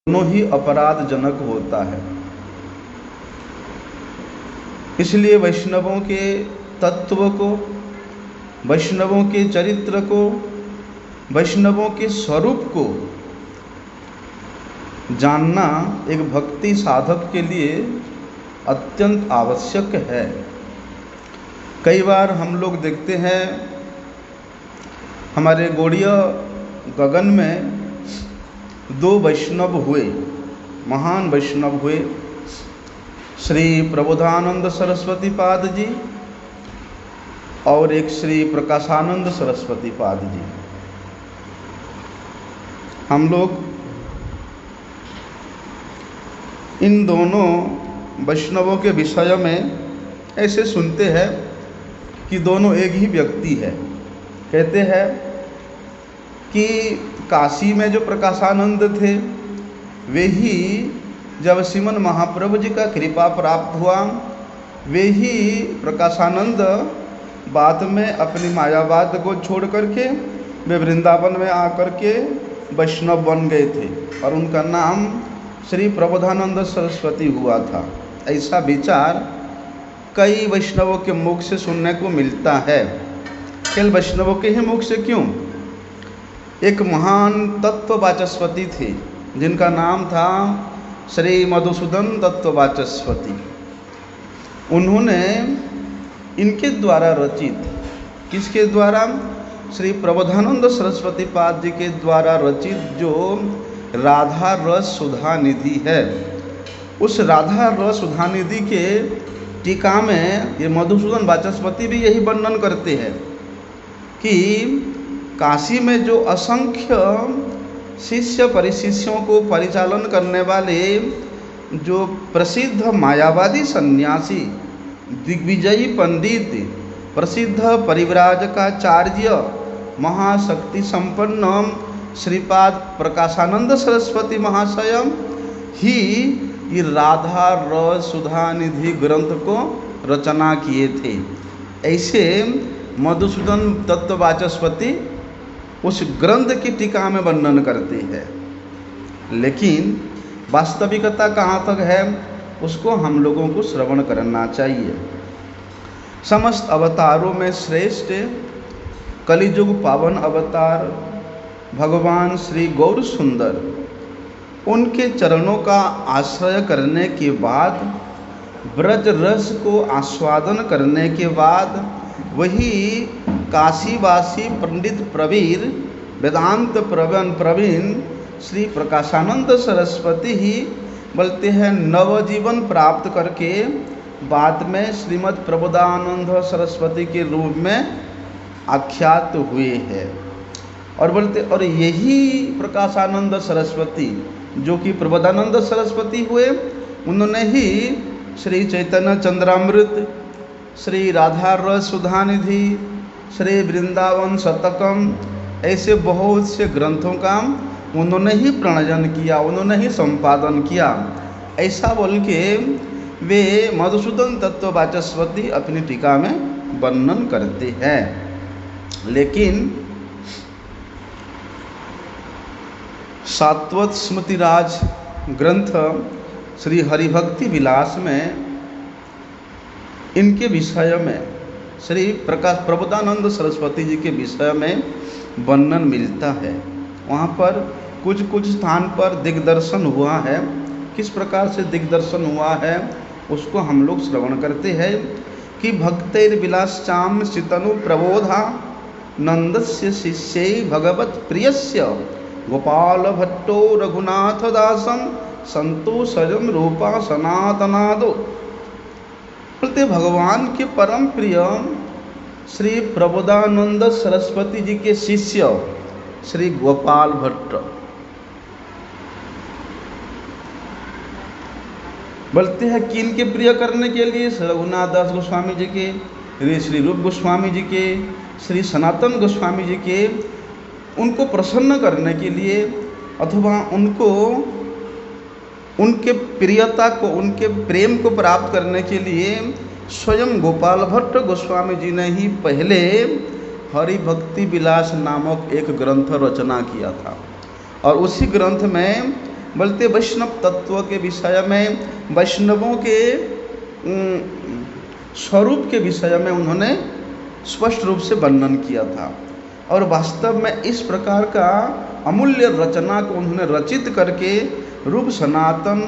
दोनों ही अपराधजनक होता है। इसलिए वैष्णवों के तत्व को, वैष्णवों के चरित्र को, वैष्णवों के स्वरूप को जानना एक भक्ति साधक के लिए अत्यंत आवश्यक है। कई बार हम लोग देखते हैं हमारे गौड़ीय गगन में दो वैष्णव हुए, महान वैष्णव हुए, श्री प्रबोधानंद सरस्वती पाद जी और एक श्री प्रकाशानंद सरस्वती पाद जी। हम लोग इन दोनों वैष्णवों के विषय में ऐसे सुनते हैं कि दोनों एक ही व्यक्ति है। कहते हैं कि काशी में जो प्रकाशानंद थे वे ही जब श्रीमन महाप्रभु जी का कृपा प्राप्त हुआ, वे ही प्रकाशानंद बाद में अपनी मायावाद को छोड़ करके वे वृंदावन में आकर के वैष्णव बन गए थे और उनका नाम श्री प्रबोधानंद सरस्वती हुआ था। ऐसा विचार कई वैष्णवों के मुख से सुनने को मिलता है। केवल वैष्णवों के ही मुख से क्यों, एक महान तत्ववाचस्पति थे जिनका नाम था श्री मधुसूदन तत्ववाचस्पति। उन्होंने इनके द्वारा रचित, किसके द्वारा, श्री प्रबोधानंद सरस्वती पाद जी के द्वारा रचित जो राधा रस सुधा निधि है, उस राधा रस सुधा निधि के टीका में ये मधुसूदन वाचस्पति भी यही वर्णन करते हैं कि काशी में जो असंख्य शिष्य परिशिष्यों को परिचालन करने वाले जो प्रसिद्ध मायावादी सन्यासी, दिग्विजयी पंडित, प्रसिद्ध परिव्राजकाचार्य, महाशक्ति संपन्न श्रीपाद प्रकाशानंद सरस्वती महाशय ही ये राधा रस सुधा निधि ग्रंथ को रचना किए थे। ऐसे मधुसूदन तत्ववाचस्पति उस ग्रंथ की टीका में वर्णन करते हैं, लेकिन वास्तविकता कहाँ तक है उसको हम लोगों को श्रवण करना चाहिए। समस्त अवतारों में श्रेष्ठ कलियुग पावन अवतार भगवान श्री गौर सुंदर, उनके चरणों का आश्रय करने के बाद, ब्रज रस को आस्वादन करने के बाद, वही काशीवासी पंडित प्रवीर वेदांत प्रवीण श्री प्रकाशानंद सरस्वती ही बोलते हैं नवजीवन प्राप्त करके बाद में श्रीमद् प्रबोधानंद सरस्वती के रूप में आख्यात हुए हैं। और बोलते और यही प्रकाशानंद सरस्वती जो कि प्रबोधानंद सरस्वती हुए, उन्होंने ही श्री चैतन्य चंद्रामृत, श्री राधा रस सुधा निधि, श्री वृंदावन शतकम, ऐसे बहुत से ग्रंथों का उन्होंने ही प्रणयन किया, उन्होंने ही संपादन किया। ऐसा बोल के वे मधुसूदन तत्ववाचस्पति अपनी टीका में वर्णन करते हैं। लेकिन सात्वत स्मृतिराज ग्रंथ श्री हरिभक्ति विलास में इनके विषय में श्री प्रबोधानंद सरस्वती जी के विषय में वर्णन मिलता है। वहाँ पर कुछ कुछ स्थान पर दिग्दर्शन हुआ है। किस प्रकार से दिग्दर्शन हुआ है उसको हम लोग श्रवण करते हैं कि भक्तैर्विलाश्चाम सितनु प्रबोधा नंदस्य शिष्यै भगवत प्रियस्य गोपाल भट्टो रघुनाथ दासम संतोषजम रूपा सनातनादो। बोलते भगवान के परम प्रिय श्री प्रबोधानंद सरस्वती जी के शिष्य श्री गोपाल भट्ट, बोलते हैं कि इनके प्रिय करने के लिए रघुनाथ दास गोस्वामी जी के, श्री रूप गोस्वामी जी के, श्री सनातन गोस्वामी जी के, उनको प्रसन्न करने के लिए अथवा उनको उनके प्रियता को, उनके प्रेम को प्राप्त करने के लिए स्वयं गोपाल भट्ट गोस्वामी जी ने ही पहले हरि भक्ति विलास नामक एक ग्रंथ रचना किया था। और उसी ग्रंथ में बोलते वैष्णव तत्व के विषय में, वैष्णवों के स्वरूप के विषय में उन्होंने स्पष्ट रूप से वर्णन किया था। और वास्तव में इस प्रकार का अमूल्य रचना को उन्होंने रचित करके रूप सनातन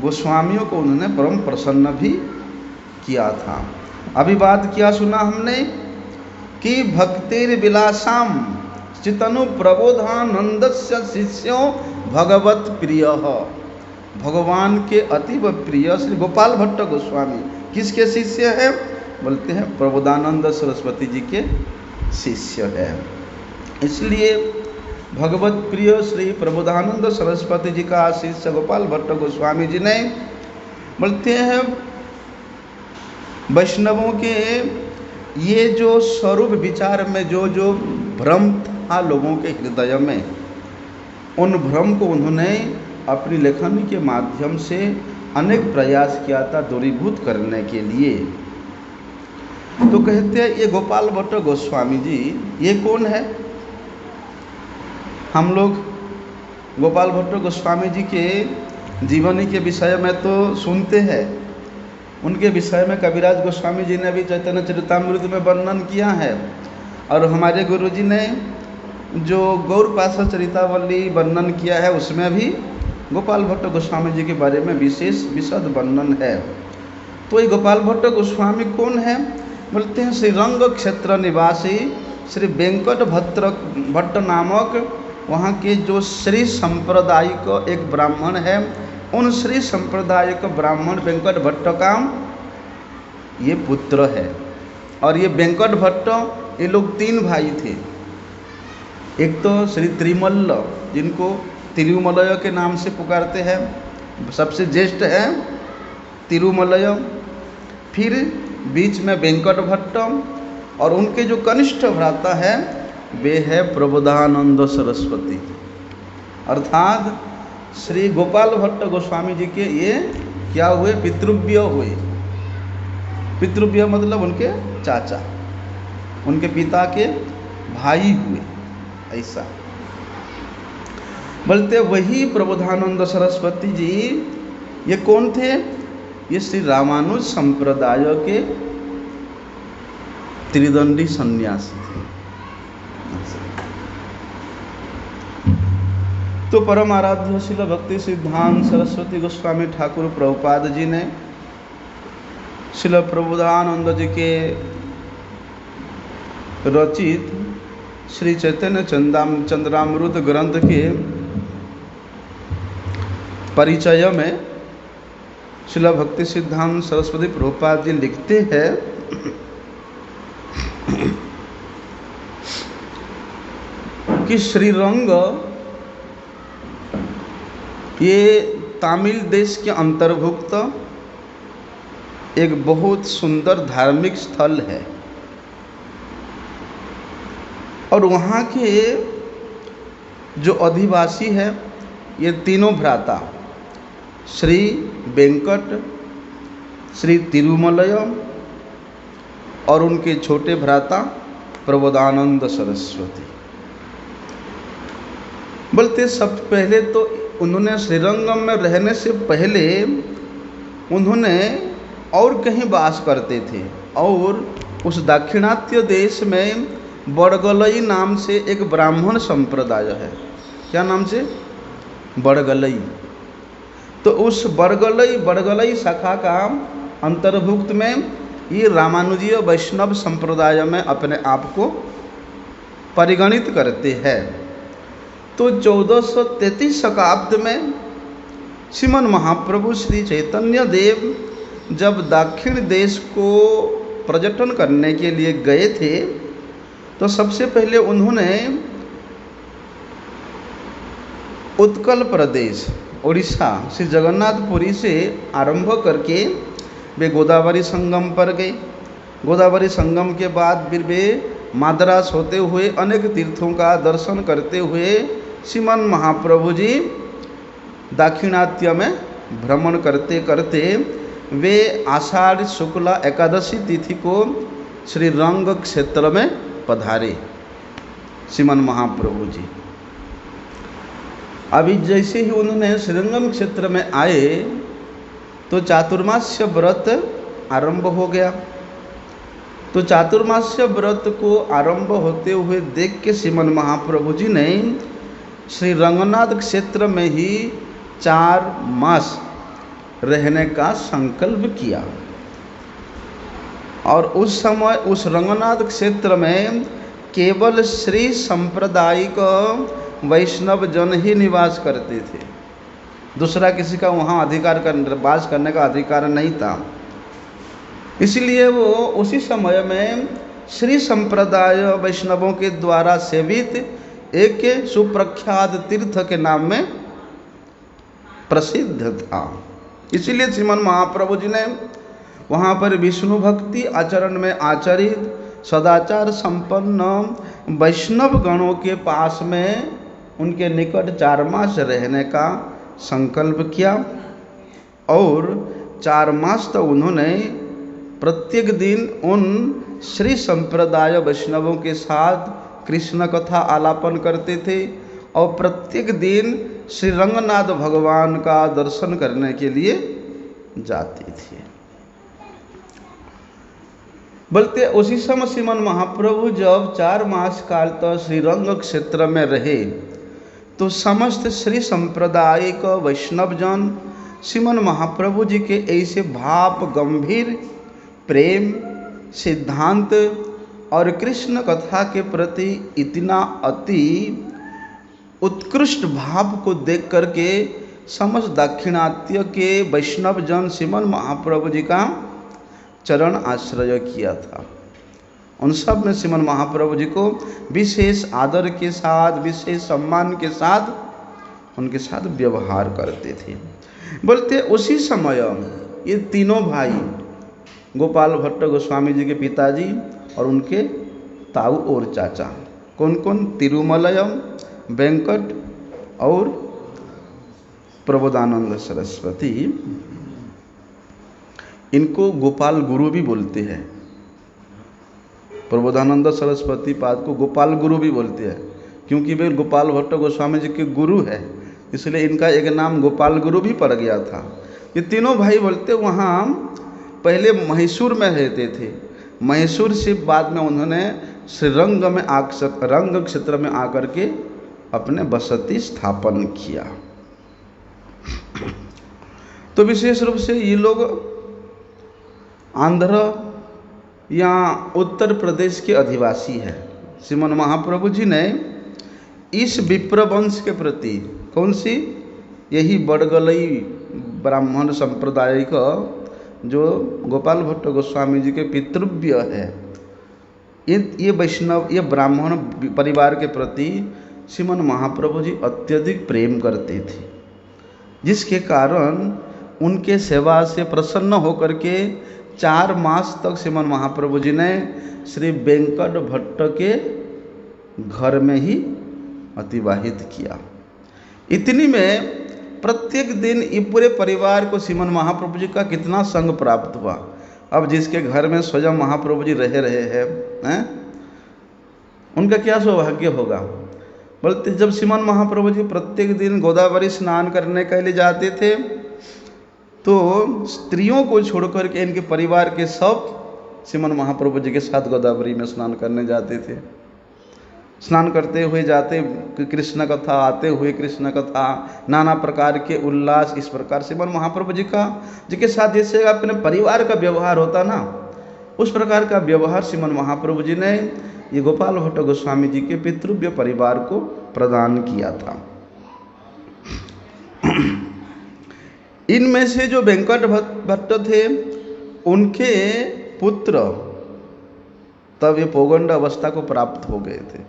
गोस्वामियों को उन्होंने परम प्रसन्न भी किया था। अभी बात क्या सुना हमने कि भक्तिर विलासाम चितनु प्रबोधानंदस्य शिष्यो भगवत प्रिय, भगवान के अतीव प्रिय श्री गोपाल भट्ट गोस्वामी किसके शिष्य हैं? बोलते हैं प्रबोधानंद सरस्वती जी के शिष्य है। इसलिए भगवत प्रिय श्री प्रबोधानंद सरस्वती जी का शिष्य गोपाल भट्ट गोस्वामी जी ने, बोलते हैं वैष्णवों के ये जो स्वरूप विचार में जो जो भ्रम था लोगों के हृदय में, उन भ्रम को उन्होंने अपनी लेखनी के माध्यम से अनेक प्रयास किया था दूरीभूत करने के लिए। तो कहते हैं ये गोपाल भट्ट गोस्वामी जी ये कौन है? हम लोग गोपाल भट्ट गोस्वामी जी के जीवनी के विषय में तो सुनते हैं, उनके विषय में कविराज गोस्वामी जी ने भी चैतन्य चरितामृत में वर्णन किया है, और हमारे गुरु जी ने जो गौरपाशा चरितावली वर्णन किया है उसमें भी गोपाल भट्ट गोस्वामी जी के बारे में विशेष विशद वर्णन है। तो ये गोपाल भट्ट गोस्वामी कौन है? बोलते हैं श्री रंग क्षेत्र निवासी श्री वेंकट भट्ट नामक वहाँ के जो श्री संप्रदायिक एक ब्राह्मण है, उन श्री संप्रदायिक ब्राह्मण वेंकट भट्ट का ये पुत्र है। और ये वेंकट भट्ट ये लोग तीन भाई थे। एक तो श्री त्रिमल्ल जिनको तिरुमलय के नाम से पुकारते हैं, सबसे ज्येष्ठ है तिरुमलय, फिर बीच में वेंकट भट्ट, और उनके जो कनिष्ठ भ्राता है वे है प्रबोधानंद सरस्वती, अर्थात श्री गोपाल भट्ट गोस्वामी जी के ये क्या हुए? पितृव्य हुए। पितृव्य मतलब उनके चाचा, उनके पिता के भाई हुए, ऐसा बोलते। वही प्रबोधानंद सरस्वती जी ये कौन थे? ये श्री रामानुज संप्रदाय के त्रिदंडी सन्यासी थे। तो परम आराध्य शिल भक्ति सिद्धांत सरस्वती गोस्वामी ठाकुर प्रभुपाद जी ने शिल प्रबोधानंद जी के रचित श्री चैतन्य चंद्रामृत ग्रंथ के परिचय में शिल भक्ति सिद्धांत सरस्वती प्रभुपाद जी लिखते हैं कि श्रीरंग ये तमिल देश के अंतर्भुक्त एक बहुत सुंदर धार्मिक स्थल है, और वहाँ के जो अधिवासी है ये तीनों भ्राता श्री वेंकट, श्री तिरुमलय और उनके छोटे भ्राता प्रबोधानंद सरस्वती। बोलते सब पहले तो उन्होंने श्रीरंगम में रहने से पहले उन्होंने और कहीं वास करते थे, और उस दाक्षिणात्य देश में बड़गलई नाम से एक ब्राह्मण संप्रदाय है। क्या नाम से? बड़गलई। तो उस बड़गलई शाखा का अंतर्भुक्त में ये रामानुजीय वैष्णव संप्रदाय में अपने आप को परिगणित करते हैं। तो 1433 शताब्दी में श्रीमन महाप्रभु श्री चैतन्य देव जब दक्षिण देश को पर्यटन करने के लिए गए थे, तो सबसे पहले उन्होंने उत्कल प्रदेश उड़ीसा श्री जगन्नाथपुरी से आरंभ करके वे गोदावरी संगम पर गए। गोदावरी संगम के बाद फिर वे मद्रास होते हुए अनेक तीर्थों का दर्शन करते हुए श्रीमन महाप्रभु जी दाक्षिणात्य में भ्रमण करते करते वे आषाढ़ शुक्ला एकादशी तिथि को श्री रंग क्षेत्र में पधारे श्रीमन महाप्रभु जी। अभी जैसे ही उन्होंने श्रीरंगम क्षेत्र में आए तो चातुर्मास्य व्रत आरंभ हो गया। तो चातुर्मास्य व्रत को आरंभ होते हुए देख के श्रीमन महाप्रभु जी ने श्री रंगनाथ क्षेत्र में ही 4 मास रहने का संकल्प किया। और उस समय उस रंगनाथ क्षेत्र में केवल श्री सांप्रदायिक वैष्णव जन ही निवास करते थे। दूसरा किसी का वहाँ वास करने का अधिकार नहीं था। इसलिए वो उसी समय में श्री संप्रदाय वैष्णवों के द्वारा सेवित एक सुप्रख्यात तीर्थ के नाम में प्रसिद्ध था। इसीलिए श्रीमन महाप्रभु जी ने वहाँ पर विष्णु भक्ति आचरण में आचरित सदाचार संपन्न वैष्णव गणों के पास में उनके निकट 4 मास रहने का संकल्प किया। और 4 मास तो उन्होंने प्रत्येक दिन उन श्री संप्रदाय वैष्णवों के साथ कृष्ण कथा आलापन करते थे और प्रत्येक दिन श्री रंगनाथ भगवान का दर्शन करने के लिए जाते थे। बोलते उसी समय श्रीमन महाप्रभु जब 4 मास काल तक श्रीरंग क्षेत्र में रहे तो समस्त श्री सांप्रदायिक वैष्णवजन श्रीमन महाप्रभु जी के ऐसे भाव गंभीर प्रेम सिद्धांत और कृष्ण कथा के प्रति इतना अति उत्कृष्ट भाव को देख करके समस्त दाक्षिणात्य के वैष्णव जन श्रीमन महाप्रभु जी का चरण आश्रय किया था। उन सब में श्रीमन महाप्रभु जी को विशेष आदर के साथ विशेष सम्मान के साथ उनके साथ व्यवहार करते थे। बोलते उसी समय ये तीनों भाई गोपाल भट्ट गोस्वामी जी के पिताजी और उनके ताऊ और चाचा कौन कौन, तिरुमलयम, वेंकट और प्रबोधानंद सरस्वती, इनको गोपाल गुरु भी बोलते हैं। प्रबोधानंद सरस्वती पाद को गोपाल गुरु भी बोलते हैं क्योंकि वे गोपाल भट्ट गोस्वामी जी के गुरु है, इसलिए इनका एक नाम गोपाल गुरु भी पड़ गया था। ये तीनों भाई बोलते वहाँ पहले मैसूर में रहते थे। मैसूर से बाद में उन्होंने श्रीरंग में रंग क्षेत्र में आकर के अपने बसती स्थापन किया। तो विशेष रूप से ये लोग आंध्र या उत्तर प्रदेश के अधिवासी है। श्रीमन महाप्रभु जी ने इस विप्र वंश के प्रति कौन सी, यही बड़गलई ब्राह्मण संप्रदाय का जो गोपाल भट्ट गोस्वामी जी के पितृव्य है, ये वैष्णव ये ब्राह्मण परिवार के प्रति श्रीमन महाप्रभु जी अत्यधिक प्रेम करते थे, जिसके कारण उनके सेवा से प्रसन्न होकर के 4 मास तक श्रीमन महाप्रभु जी ने श्री वेंकट भट्ट के घर में ही अतिवाहित किया। इतनी में प्रत्येक दिन ये पूरे परिवार को श्रीमन महाप्रभु जी का कितना संग प्राप्त हुआ। अब जिसके घर में स्वयं महाप्रभु जी रहे हैं, उनका क्या सौभाग्य होगा। बोलते जब श्रीमन महाप्रभु जी प्रत्येक दिन गोदावरी स्नान करने के लिए जाते थे तो स्त्रियों को छोड़कर के इनके परिवार के सब श्रीमन महाप्रभु जी के साथ गोदावरी में स्नान करने जाते थे। स्नान करते हुए जाते कृष्ण कथा, आते हुए कृष्ण कथा, नाना प्रकार के उल्लास, इस प्रकार श्रीमन महाप्रभु जी के साथ जैसे अपने परिवार का व्यवहार होता ना, उस प्रकार का व्यवहार श्रीमन महाप्रभु जी ने ये गोपाल भट्ट गोस्वामी जी के पितृव्य परिवार को प्रदान किया था। इनमें से जो वेंकट भट्ट थे उनके पुत्र तब ये पौगंड अवस्था को प्राप्त हो गए थे।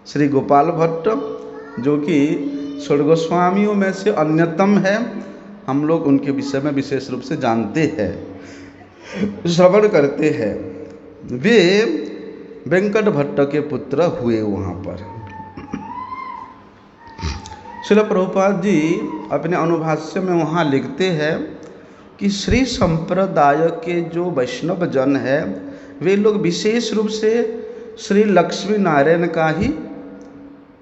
श्री गोपाल भट्ट जो कि षोडगोस्वामियों में से अन्यतम है, हम लोग उनके विषय में विशेष रूप से जानते हैं, श्रवण करते हैं। वे वेंकट भट्ट के पुत्र हुए वहाँ पर। श्रील प्रभुपाद जी अपने अनुभाष्य में वहाँ लिखते हैं कि श्री संप्रदाय के जो वैष्णव जन है वे लोग विशेष रूप से श्री लक्ष्मी नारायण का ही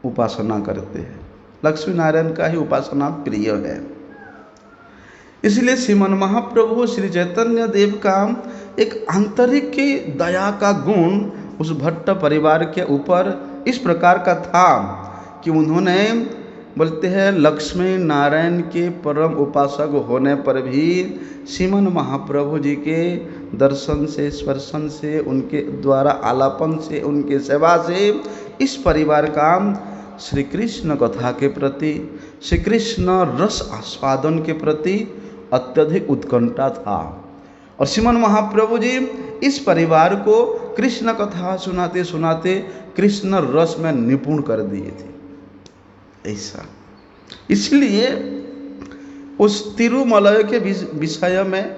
उपासना करते हैं। लक्ष्मी नारायण का ही उपासना प्रिय है। इसलिए श्रीमन महाप्रभु श्री चैतन्य देव का एक आंतरिक दया का गुण उस भट्ट परिवार के ऊपर इस प्रकार का था कि उन्होंने, बोलते हैं, लक्ष्मी नारायण के परम उपासक होने पर भी श्रीमन महाप्रभु जी के दर्शन से, स्पर्शन से, उनके द्वारा आलापन से, उनके सेवा से इस परिवार का श्री कृष्ण कथा के प्रति, श्री कृष्ण रस आस्वादन के प्रति अत्यधिक उत्कंठा था। और श्रीमन महाप्रभु जी इस परिवार को कृष्ण कथा सुनाते सुनाते कृष्ण रस में निपुण कर दिए थे। ऐसा इसलिए उस तिरुमलय के विषय में,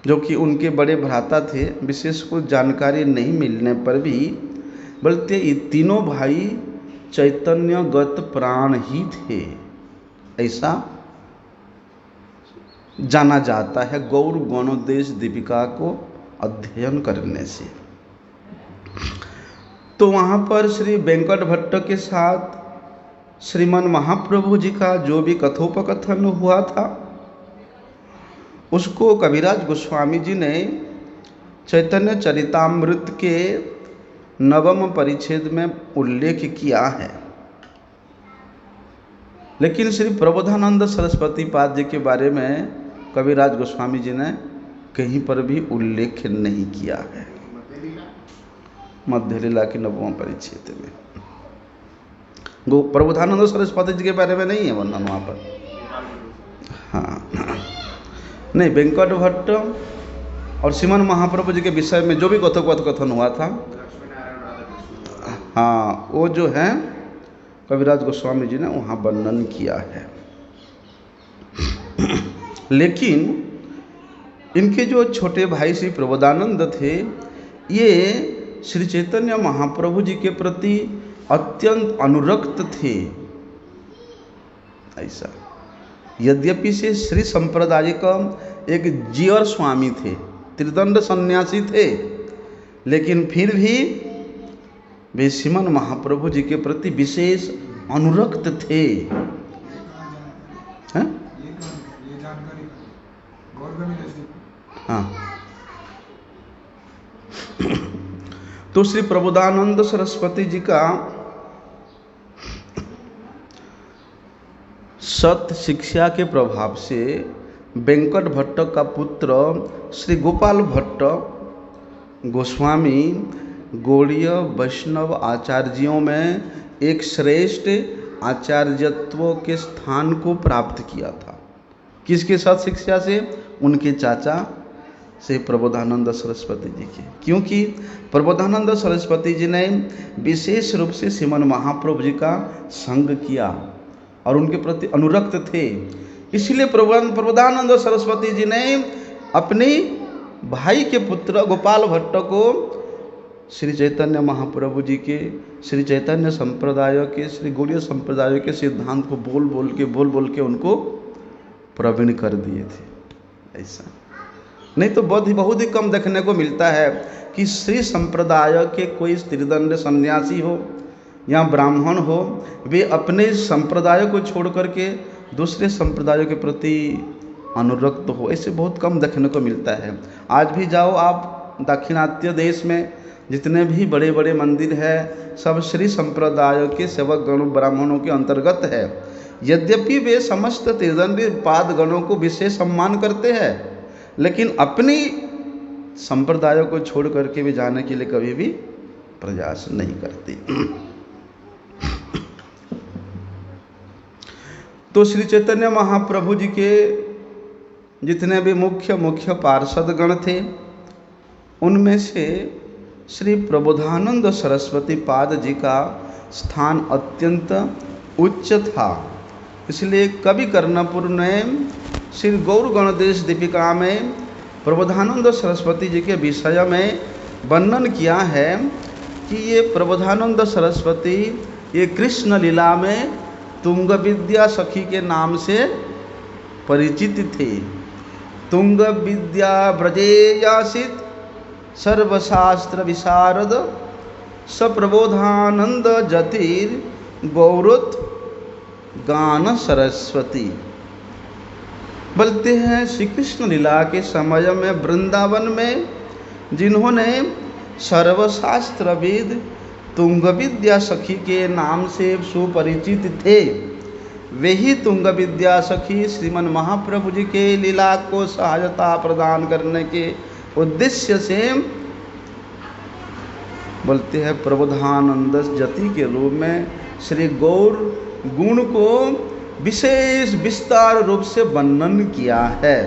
जो कि उनके बड़े भ्राता थे, विशेष कुछ जानकारी नहीं मिलने पर भी बोलते ये तीनों भाई चैतन्यगत प्राण ही थे, ऐसा जाना जाता है गौर गणोदेश दीपिका को अध्ययन करने से। तो वहाँ पर श्री वेंकट भट्ट के साथ श्रीमन महाप्रभु जी का जो भी कथोपकथन हुआ था, उसको कविराज गोस्वामी जी ने चैतन्य चरितामृत के 9वें परिच्छेद में उल्लेख किया है। लेकिन श्री प्रबोधानंद सरस्वती पाद जी के बारे में कविराज गोस्वामी जी ने कहीं पर भी उल्लेख नहीं किया है। मध्य लीला के 9वें परिच्छेद में प्रबोधानंद सरस्वती जी के बारे में नहीं है वर्णन वहाँ पर। हाँ, नहीं, वेंकट भट्ट और श्रीमन महाप्रभु जी के विषय में जो भी कथोपकथन हुआ था, हाँ, वो जो है कविराज गोस्वामी जी ने वहाँ वर्णन किया है। लेकिन इनके जो छोटे भाई श्री प्रबोधानंद थे, ये श्री चैतन्य महाप्रभु जी के प्रति अत्यंत अनुरक्त थे। ऐसा, यद्यपि से श्री संप्रदाय का एक जीवर स्वामी थे, त्रिदंड सन्यासी थे, लेकिन फिर भी वे श्रीमन महाप्रभु जी के प्रति विशेष अनुरक्त थे। हाँ, तो श्री प्रबोधानंद सरस्वती जी का सत शिक्षा के प्रभाव से वेंकट भट्ट का पुत्र श्री गोपाल भट्ट गोस्वामी गौड़ीय वैष्णव आचार्यों में एक श्रेष्ठ आचार्यत्व के स्थान को प्राप्त किया था। किसके साथ शिक्षा से? उनके चाचा से प्रबोधानंद सरस्वती जी के। क्योंकि प्रबोधानंद सरस्वती जी ने विशेष रूप से श्रीमन महाप्रभु जी का संग किया और उनके प्रति अनुरक्त थे। इसलिए प्रबोधानंद सरस्वती जी ने अपने भाई के पुत्र गोपाल भट्ट को श्री चैतन्य महाप्रभु जी के, श्री चैतन्य संप्रदाय के, श्री गौड़ीय संप्रदाय के सिद्धांत को बोल बोल के उनको प्रवीण कर दिए थे। ऐसा नहीं तो बहुत ही कम देखने को मिलता है कि श्री संप्रदाय के कोई त्रिदंड सन्यासी हो या ब्राह्मण हो, वे अपने संप्रदाय को छोड़ करके दूसरे संप्रदायों के प्रति अनुरक्त हो। ऐसे बहुत कम देखने को मिलता है। आज भी जाओ आप दाक्षिणात्य देश में, जितने भी बड़े बड़े मंदिर है, सब श्री संप्रदाय के सेवक गणों ब्राह्मणों के अंतर्गत है। यद्यपि वे समस्त त्रिदंडी पाद गणों को विशेष सम्मान करते हैं, लेकिन अपनी संप्रदायों को छोड़ करके भी जाने के लिए कभी भी प्रयास नहीं करती। तो श्री चैतन्य महाप्रभु जी के जितने भी मुख्य पार्षद गण थे, उनमें से श्री प्रबोधानंद सरस्वती पाद जी का स्थान अत्यंत उच्च था। इसलिए कवि कर्णपुर ने श्री गौर गणदेश दीपिका में प्रबोधानंद सरस्वती जी के विषय में वर्णन किया है कि ये प्रबोधानंद सरस्वती ये कृष्ण लीला में तुंग विद्या सखी के नाम से परिचित थे। तुंग विद्या व्रजेयासित सर्वशास्त्र विशारद सप्रबोधानंद जतिर गौरत गान सरस्वती। बोलते हैं श्री कृष्ण लीला के समय में वृंदावन में जिन्होंने सर्वशास्त्रविद तुंग विद्या सखी के नाम से सुपरिचित थे, वही तुंग विद्या सखी श्रीमन महाप्रभु जी के लीला को सहायता प्रदान करने के उद्देश्य से बोलते हैं प्रबोधानंद जति के रूप में श्री गौर गुण को विशेष विस्तार रूप से वर्णन किया है।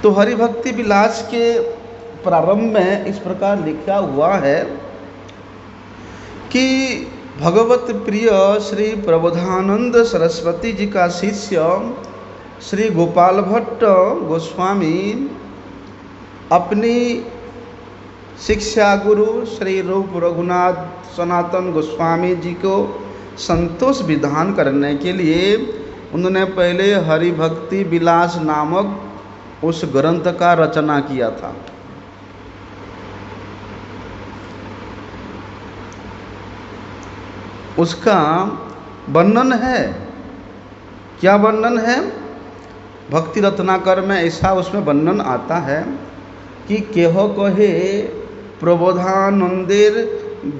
तो हरिभक्ति विलास के प्रारंभ में इस प्रकार लिखा हुआ है कि भगवत प्रिय श्री प्रबोधानंद सरस्वती जी का शिष्य श्री गोपाल भट्ट गोस्वामी अपनी शिक्षा गुरु श्री रूप रघुनाथ सनातन गोस्वामी जी को संतोष विधान करने के लिए उन्होंने पहले हरिभक्ति विलास नामक उस ग्रंथ का रचना किया था। उसका वर्णन है, क्या वर्णन है? भक्ति रत्नाकर में ऐसा उसमें वर्णन आता है कि केहो कहे प्रबोधानंदेर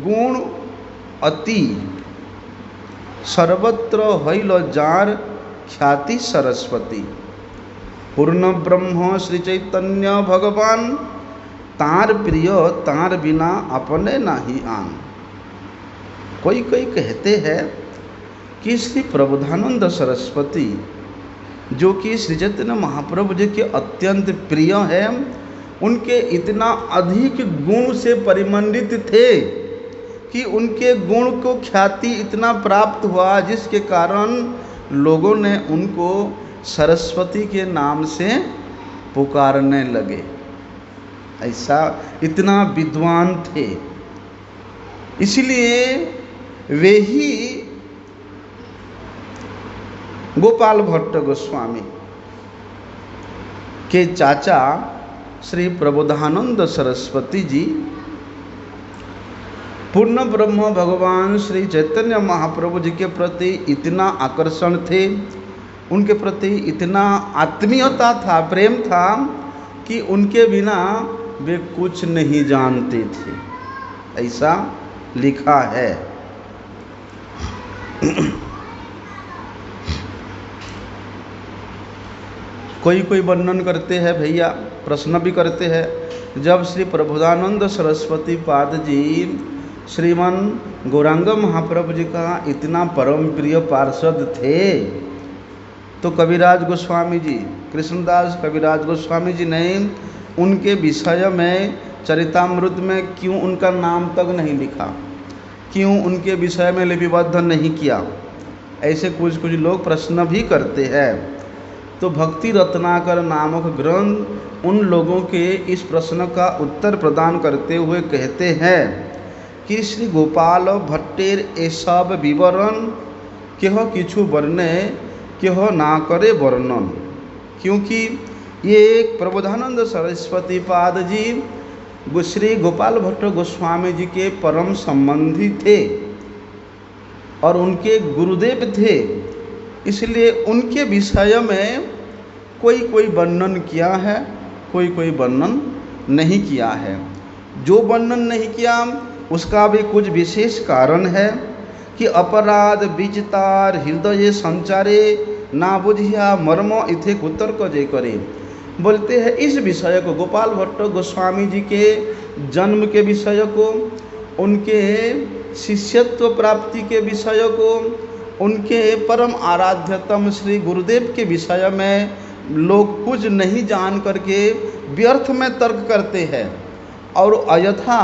गुण अति सर्वत्र हईल जार ख्याति सरस्वती। पूर्ण ब्रह्म श्री चैतन्य भगवान तार प्रिय तार बिना अपने नाही आन। कोई कोई कहते हैं कि श्री प्रबोधानंद सरस्वती जो कि श्री चैतन्य महाप्रभु जी के अत्यंत प्रिय है, उनके इतना अधिक गुण से परिमंडित थे कि उनके गुण को ख्याति इतना प्राप्त हुआ जिसके कारण लोगों ने उनको सरस्वती के नाम से पुकारने लगे। ऐसा इतना विद्वान थे। इसलिए वे ही गोपाल भट्ट गोस्वामी के चाचा श्री प्रबोधानंद सरस्वती जी पूर्ण ब्रह्म भगवान श्री चैतन्य महाप्रभु जी के प्रति इतना आकर्षण थे, उनके प्रति इतना आत्मीयता था, प्रेम था कि उनके बिना वे कुछ नहीं जानते थे। ऐसा लिखा है। कोई कोई वर्णन करते हैं भैया, प्रश्न भी करते हैं, जब श्री प्रबोधानंद सरस्वती पाद जी श्रीमान गौरांग महाप्रभु जी का इतना परम प्रिय पार्षद थे, तो कविराज गोस्वामी जी, कृष्णदास कविराज गोस्वामी जी ने उनके विषय में चरितामृत में क्यों उनका नाम तक नहीं लिखा, क्यों उनके विषय में लिपिबद्ध नहीं किया? ऐसे कुछ कुछ लोग प्रश्न भी करते हैं। तो भक्ति रत्नाकर नामक ग्रंथ उन लोगों के इस प्रश्न का उत्तर प्रदान करते हुए कहते हैं कि श्री गोपाल भट्टेर ए सब विवरण केह किछु वर्णे केह ना करे वर्णन, क्योंकि ये प्रबोधानंद सरस्वती पाद जी श्री गोपाल भट्ट गोस्वामी जी के परम संबंधी थे और उनके गुरुदेव थे, इसलिए उनके विषय में कोई कोई वर्णन किया है, कोई कोई वर्णन नहीं किया है। जो वर्णन नहीं किया उसका भी कुछ विशेष कारण है कि अपराध विचितार हृदय संचारे ना बुझिया मर्म इथे कुतर्क जय करे। बोलते हैं इस विषय को, गोपाल भट्ट गोस्वामी जी के जन्म के विषय को, उनके शिष्यत्व प्राप्ति के विषय को, उनके परम आराध्यतम श्री गुरुदेव के विषय में लोग कुछ नहीं जान करके व्यर्थ में तर्क करते हैं और अयथा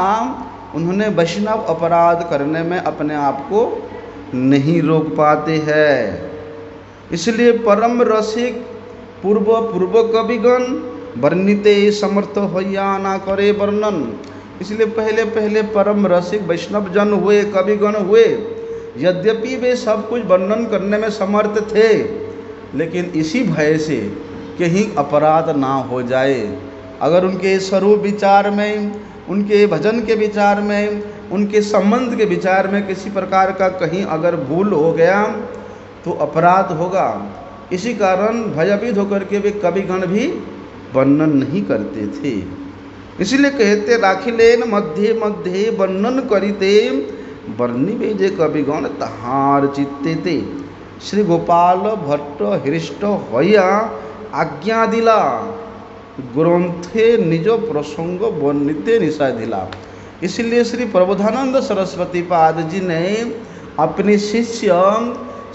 उन्होंने वैष्णव अपराध करने में अपने आप को नहीं रोक पाते हैं। इसलिए परम रसिक पूर्व कविगण वर्णिते समर्थ होया ना करे वर्णन। इसलिए पहले पहले परम रसिक वैष्णव जन हुए, कविगण हुए, यद्यपि वे सब कुछ वर्णन करने में समर्थ थे, लेकिन इसी भय से कहीं अपराध ना हो जाए। अगर उनके स्वरूप विचार में, उनके भजन के विचार में उनके संबंध के विचार में किसी प्रकार का कहीं अगर भूल हो गया तो अपराध होगा। इसी कारण भयभीत होकर के वे कविगण भी वर्णन नहीं करते थे। इसलिए कहते राखिलेन मध्य मध्य वर्णन करिते वर्णि बेजे कविगण तहार चित्ते ते। श्री गोपाल भट्ट हृष्ट हया आज्ञा दिला ग्रंथे निज प्रसंग वर्णिते निषादिला। इसलिए श्री प्रबोधानंद सरस्वती पाद जी ने अपने शिष्य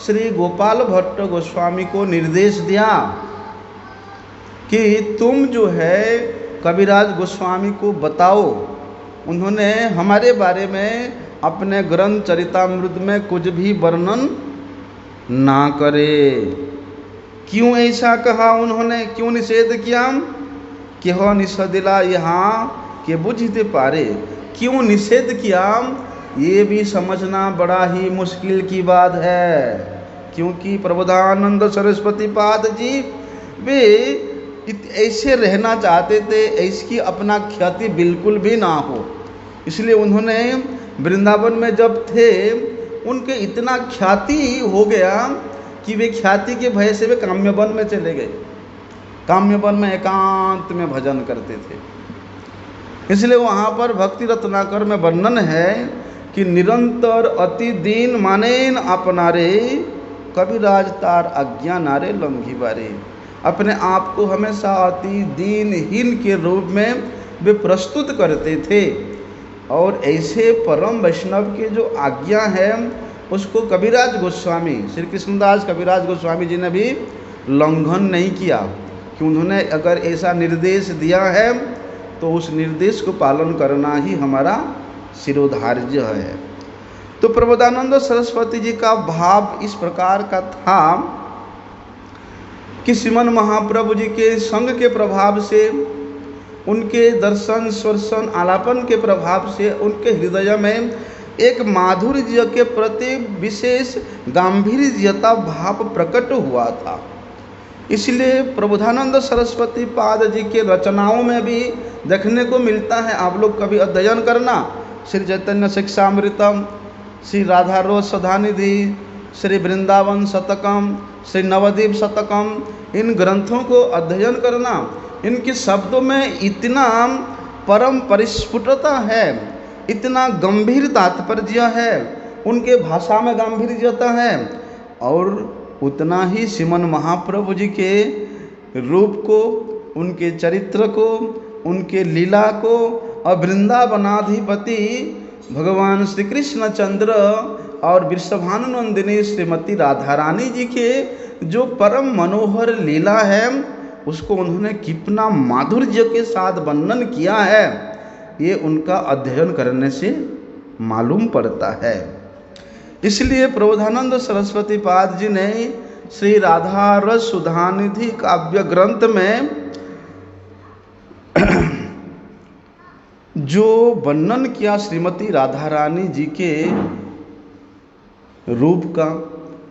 श्री गोपाल भट्ट गोस्वामी को निर्देश दिया कि तुम जो है कविराज गोस्वामी को बताओ। उन्होंने हमारे बारे में अपने ग्रंथ चरितामृत में कुछ भी वर्णन ना करे। क्यों ऐसा कहा उन्होंने, क्यों निषेध किया? क्यों निषेधिला यहाँ के बुझते पारे। क्यों निषेध किया ये भी समझना बड़ा ही मुश्किल की बात है, क्योंकि प्रबोधानंद सरस्वती पाद जी वे ऐसे रहना चाहते थे ऐसी अपना ख्याति बिल्कुल भी ना हो। इसलिए उन्होंने वृंदावन में जब थे उनके इतना ख्याति हो गया कि वे ख्याति के भय से वे काम्यवन में चले गए। काम्यवन में एकांत में भजन करते थे। इसलिए वहाँ पर भक्ति रत्नाकर में वर्णन है कि निरंतर अति दीन मानेन अपनारे कविराज तार आज्ञा नारे लंघी बारे। अपने आप को हमेशा अति दीनहीन के रूप में वे प्रस्तुत करते थे और ऐसे परम वैष्णव के जो आज्ञा है उसको कविराज गोस्वामी श्री कृष्णदास कविराज गोस्वामी जी ने भी लंघन नहीं किया कि उन्होंने अगर ऐसा निर्देश दिया है तो उस निर्देश को पालन करना ही हमारा शिरोधार्य है। तो प्रबोधानंद सरस्वती जी का भाव इस प्रकार का था कि श्रीमन महाप्रभु जी के संग के प्रभाव से, उनके दर्शन स्वर्शन आलापन के प्रभाव से उनके हृदय में एक माधुर्य के प्रति विशेष गांभीर्यता भाव प्रकट हुआ था। इसलिए प्रबोधानंद सरस्वती पाद जी के रचनाओं में भी देखने को मिलता है। आप लोग कभी अध्ययन करना, श्री चैतन्य शिक्षामृतम, श्री राधा रोज सदानिधि, श्री वृंदावन शतकम, श्री नवद्वीप शतकम, इन ग्रंथों को अध्ययन करना। इनके शब्दों में इतना परम परिस्फुटता है, इतना गंभीर तात्पर्य है, उनके भाषा में गांभीर्यता है और उतना ही श्रीमन महाप्रभु जी के रूप को, उनके चरित्र को, उनके लीला को और वृंदावनाधिपति भगवान श्री कृष्ण चंद्र और वृषभानुनंदिनी श्रीमती राधा रानी जी के जो परम मनोहर लीला है उसको उन्होंने कितना माधुर्य के साथ वर्णन किया है, ये उनका अध्ययन करने से मालूम पड़ता है। इसलिए प्रबोधानंद सरस्वती पाद जी ने श्री राधा रस सुधानिधि काव्य ग्रंथ में जो वर्णन किया श्रीमती राधा रानी जी के रूप का,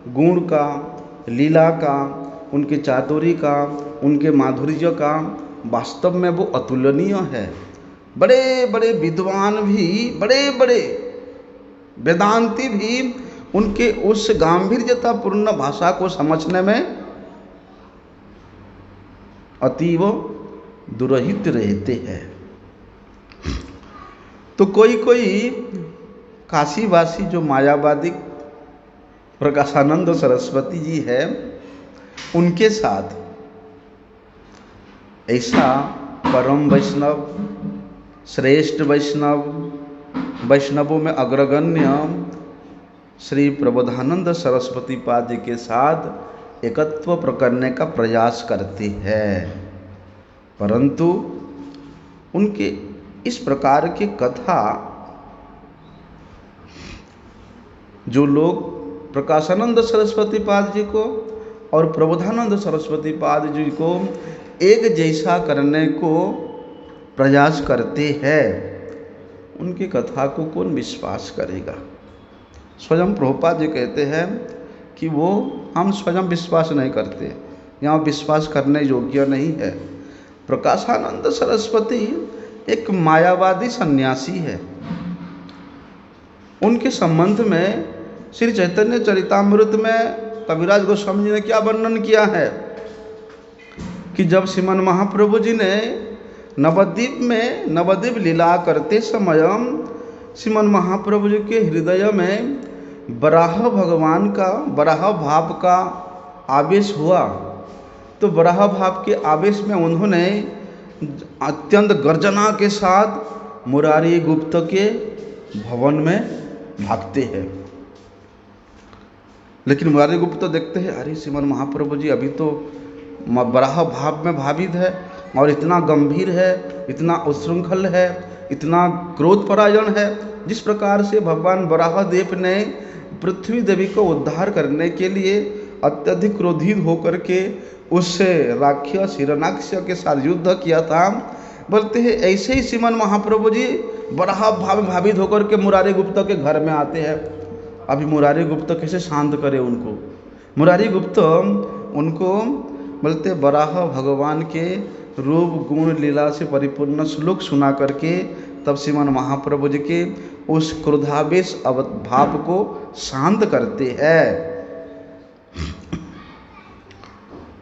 गुण का, लीला का, उनके चातुर्य का, उनके माधुर्य का, वास्तव में वो अतुलनीय है। बड़े बड़े विद्वान भी, बड़े बड़े वेदांती भी उनके उस गांभीर्यतापूर्ण भाषा को समझने में अतीव दुरहित रहते हैं। तो कोई कोई काशीवासी जो मायावादी प्रकाशानंद सरस्वती जी है उनके साथ ऐसा परम वैष्णव, श्रेष्ठ वैष्णव, वैष्णवों में अग्रगण्य श्री प्रबोधानंद सरस्वती पाद के साथ एकत्व करने का प्रयास करते हैं, परंतु उनके इस प्रकार की कथा जो लोग प्रकाशानंद सरस्वती पाद जी को और प्रबोधानंद सरस्वती पाद जी को एक जैसा करने को प्रयास करते हैं, उनकी कथा को कौन विश्वास करेगा। स्वयं प्रभुपाद जी कहते हैं कि वो हम स्वयं विश्वास नहीं करते, यहाँ विश्वास करने योग्य नहीं है। प्रकाशानंद सरस्वती एक मायावादी सन्यासी है, उनके संबंध में श्री चैतन्य चरितामृत में कविराज गोस्वामी जी ने क्या वर्णन किया है कि जब श्रीमन महाप्रभु जी ने नवद्वीप में नवद्वीप लीला करते समय श्रीमन महाप्रभु जी के हृदय में वराह भगवान का वराह भाव का आवेश हुआ, तो वराह भाव के आवेश में उन्होंने अत्यंत गर्जना के साथ मुरारी गुप्त के भवन में भागते हैं। लेकिन मुरारी गुप्त देखते हैं, अरे श्रीमन महाप्रभु जी अभी तो वराह भाव में भावित है और इतना गंभीर है, इतना उच्छृंखल है, इतना क्रोध परायण है। जिस प्रकार से भगवान वराहदेव ने पृथ्वी देवी को उद्धार करने के लिए अत्यधिक क्रोधित होकर के उससे राक्षस हिरण्याक्ष के साथ युद्ध किया था, बोलते हैं ऐसे ही श्रीमन महाप्रभु जी वराह भाव में भावित होकर के मुरारी गुप्त के घर में आते हैं। अभी मुरारी गुप्त कैसे शांत करे उनको? मुरारी गुप्त उनको बोलते वराह भगवान के रूप गुण लीला से परिपूर्ण श्लोक सुना करके तब श्रीमन महाप्रभु जी के उस क्रोधावेश भाव को शांत करते हैं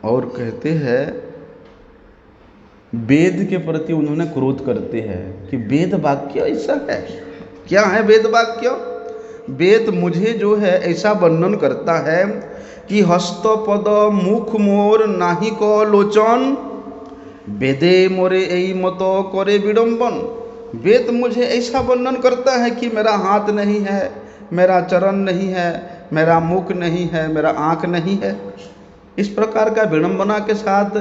और कहते हैं वेद के प्रति उन्होंने क्रोध करते हैं कि वेद वाक्य ऐसा है। क्या है वेद वाक्य? वेद मुझे जो है ऐसा वर्णन करता है कि हस्तपद मुख मोर नाही को लोचन, वेदे मोरे यही मत करे विडम्बन। वेद मुझे ऐसा वर्णन करता है कि मेरा हाथ नहीं है, मेरा चरण नहीं है, मेरा मुख नहीं है, मेरा आँख नहीं है। इस प्रकार का विडम्बना के साथ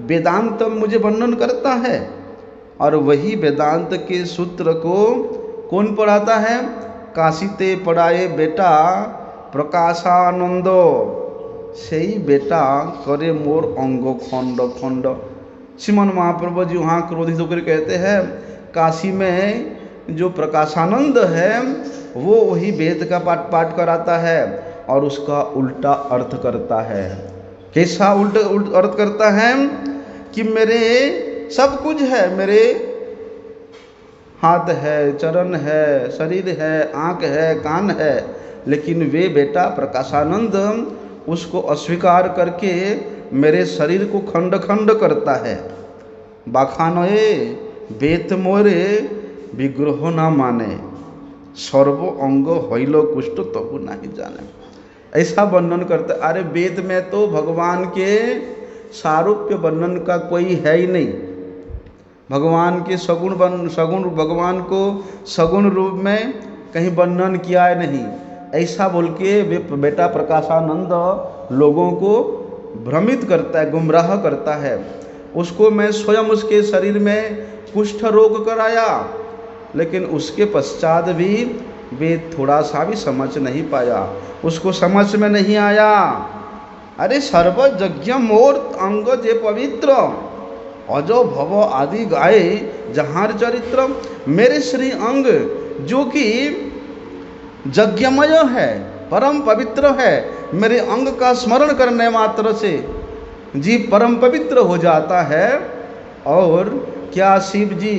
वेदांत मुझे वर्णन करता है। और वही वेदांत के सूत्र को कौन पढ़ाता है? काशीते पढ़ाए बेटा प्रकाशानंदो, सही बेटा करे मोर अंग खंड खंड। श्रीमन महाप्रभु जी वहाँ क्रोधित होकर कहते हैं काशी में जो प्रकाशानंद है वो वही वेद का पाठ कराता है और उसका उल्टा अर्थ करता है। कैसा उल्टा अर्थ करता है कि मेरे सब कुछ है, मेरे हाथ है, चरण है, शरीर है, आँख है, कान है, लेकिन वे बेटा प्रकाशानंद उसको अस्वीकार करके मेरे शरीर को खंड खंड करता है। बाखानये बेत मोरे विग्रह न माने, सर्व अंग हईल कुष्ठ तबु नहीं जाने। ऐसा वर्णन करता। अरे वेद में तो भगवान के सारूप्य वर्णन का कोई है ही नहीं। भगवान के सगुण भगवान को सगुण रूप में कहीं वर्णन किया है नहीं। ऐसा बोल के वे बेटा प्रकाशानंद लोगों को भ्रमित करता है, गुमराह करता है। उसको मैं स्वयं उसके शरीर में कुष्ठ रोग कराया, लेकिन उसके पश्चात भी वे थोड़ा सा भी समझ नहीं पाया, उसको समझ में नहीं आया। अरे सर्व यज्ञ मोर अंग जे पवित्र, अजो भव आदि गाए जहार चरित्र। मेरे श्री अंग जो कि यज्ञमय है, परम पवित्र है, मेरे अंग का स्मरण करने मात्र से जीव परम पवित्र हो जाता है। और क्या शिव जी,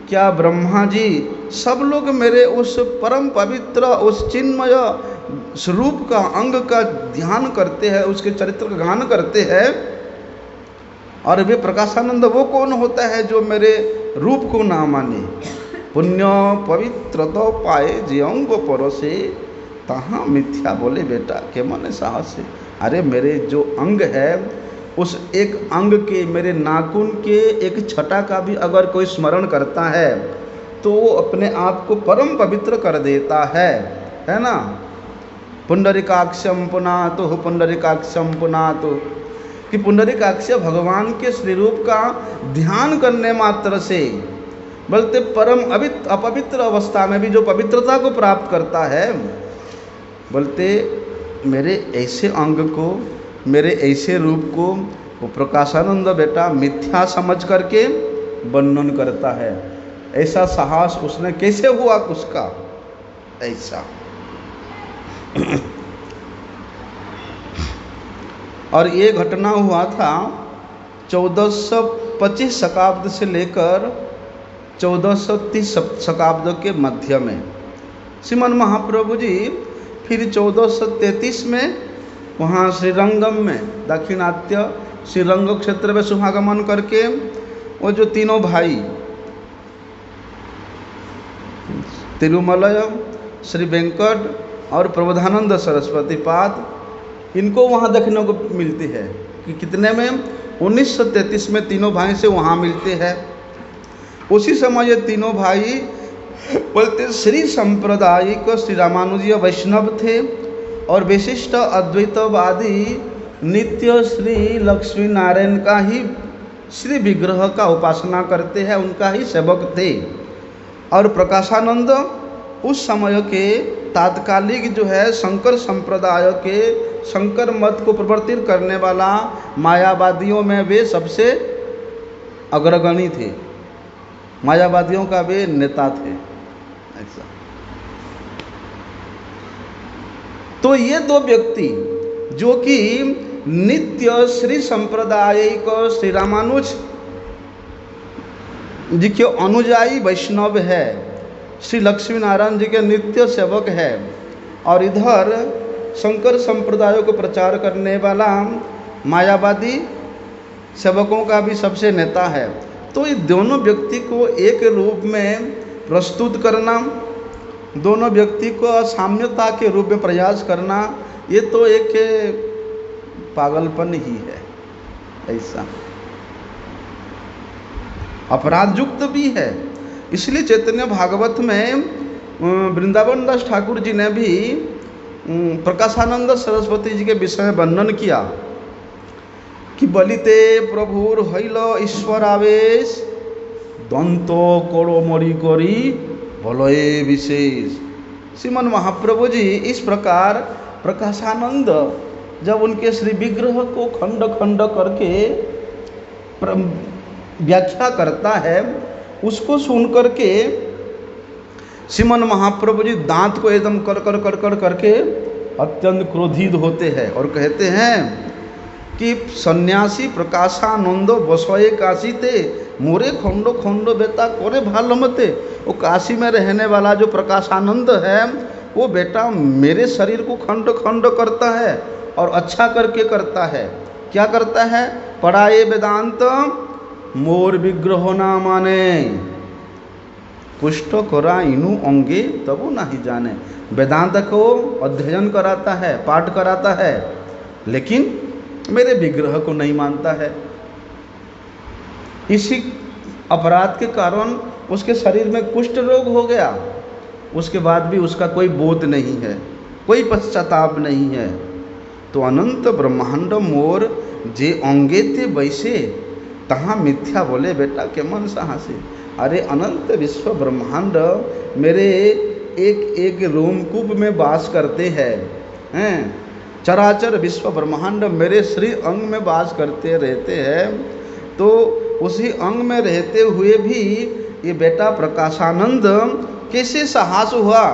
क्या ब्रह्मा जी, सब लोग मेरे उस परम पवित्र उस चिन्मय स्वरूप का अंग का ध्यान करते हैं, उसके चरित्र का गान करते हैं। और वे प्रकाशानंद वो कौन होता है जो मेरे रूप को ना माने। पुण्य पवित्र तो पाए जे अंग परोसे, तहाँ मिथ्या बोले बेटा के मन साहस। अरे मेरे जो अंग है उस एक अंग के, मेरे नाखून के एक छटा का भी अगर कोई स्मरण करता है तो वो अपने आप को परम पवित्र कर देता है ना। पुंडरीकाक्षम पुनातु, पुंडरीकाक्षम पुनातु, कि पुंडरीकाक्ष भगवान के श्री रूप का ध्यान करने मात्र से बोलते परम अपवित्र अवस्था में भी जो पवित्रता को प्राप्त करता है। बोलते मेरे ऐसे अंग को, मेरे ऐसे रूप को वो प्रकाशानंद बेटा मिथ्या समझ करके वर्णन करता है। ऐसा साहस उसने कैसे हुआ उसका ऐसा। और ये घटना हुआ था 1425 शताब्द से लेकर 1430 शताब्द के मध्य में। श्रीमन महाप्रभु जी फिर 1433 में वहाँ श्रीरंगम में दाक्षिणात्य श्रीरंग क्षेत्र में शुभागमन करके वो जो तीनों भाई तिरुमलय, श्री वेंकट और प्रबोधानंद सरस्वती पाद, इनको वहाँ देखने को मिलती है कि कितने में 1933 में तीनों भाई से वहाँ मिलते हैं। उसी समय ये तीनों भाई बोलते श्री सांप्रदायिक श्री रामानुजीय वैष्णव थे और विशिष्ट अद्वैतवादी नित्य श्री लक्ष्मी नारायण का ही श्री विग्रह का उपासना करते हैं, उनका ही सेवक थे। और प्रकाशानंद उस समय के तात्कालिक जो है शंकर संप्रदाय के शंकर मत को प्रवर्तित करने वाला मायावादियों में वे सबसे अग्रगणी थे, मायावादियों का वे नेता थे। ऐसा तो ये दो व्यक्ति जो कि नित्य श्री संप्रदायिक श्री रामानुज जी के अनुयायी वैष्णव है, श्री लक्ष्मी नारायण जी के नित्य सेवक है, और इधर शंकर संप्रदाय को प्रचार करने वाला मायावादी सेवकों का भी सबसे नेता है। तो ये दोनों व्यक्ति को एक रूप में प्रस्तुत करना, दोनों व्यक्ति को साम्यता के रूप में प्रयास करना, ये तो एक पागलपन ही है। ऐसा अपराधयुक्त भी है। इसलिए चैतन्य भागवत में वृंदावन दास ठाकुर जी ने भी प्रकाशानंद सरस्वती जी के विषय में वर्णन किया कि बलिते प्रभुर हईल ईश्वर आवेश दंतो कोड़ो मरी करी बलये विशेष। श्रीमन महाप्रभु जी इस प्रकार प्रकाशानंद जब उनके श्री विग्रह को खंड खंड करके व्याख्या करता है, उसको सुन करके श्रीमन महाप्रभु जी दांत को एकदम कर कर कर कर करके अत्यंत क्रोधित होते हैं और कहते हैं कि सन्यासी प्रकाशानंद बसोए काशी ते मोरे खंडो खंडो बेटा कोरे भालो मते। वो काशी में रहने वाला जो प्रकाशानंद है वो बेटा मेरे शरीर को खंड खंड करता है और अच्छा करके करता है। क्या करता है? पढ़ाए वेदांत मोर विग्रह ना माने पुष्ट करा इनु अंगे तबु नहीं जाने। वेदांत को अध्ययन कराता है, पाठ कराता है, लेकिन मेरे विग्रह को नहीं मानता है। इसी अपराध के कारण उसके शरीर में कुष्ठ रोग हो गया। उसके बाद भी उसका कोई बोध नहीं है, कोई पश्चाताप नहीं है। तो अनंत ब्रह्मांड मोर जे अंगे थे वैसे तहाँ मिथ्या बोले बेटा के मन सहाँ से। अरे अनंत विश्व ब्रह्मांड मेरे एक एक रोमकूप में वास करते हैं, चराचर विश्व ब्रह्मांड मेरे श्री अंग में वास करते रहते हैं। तो उसी अंग में रहते हुए भी ये बेटा प्रकाशानंद कैसे साहस हुआ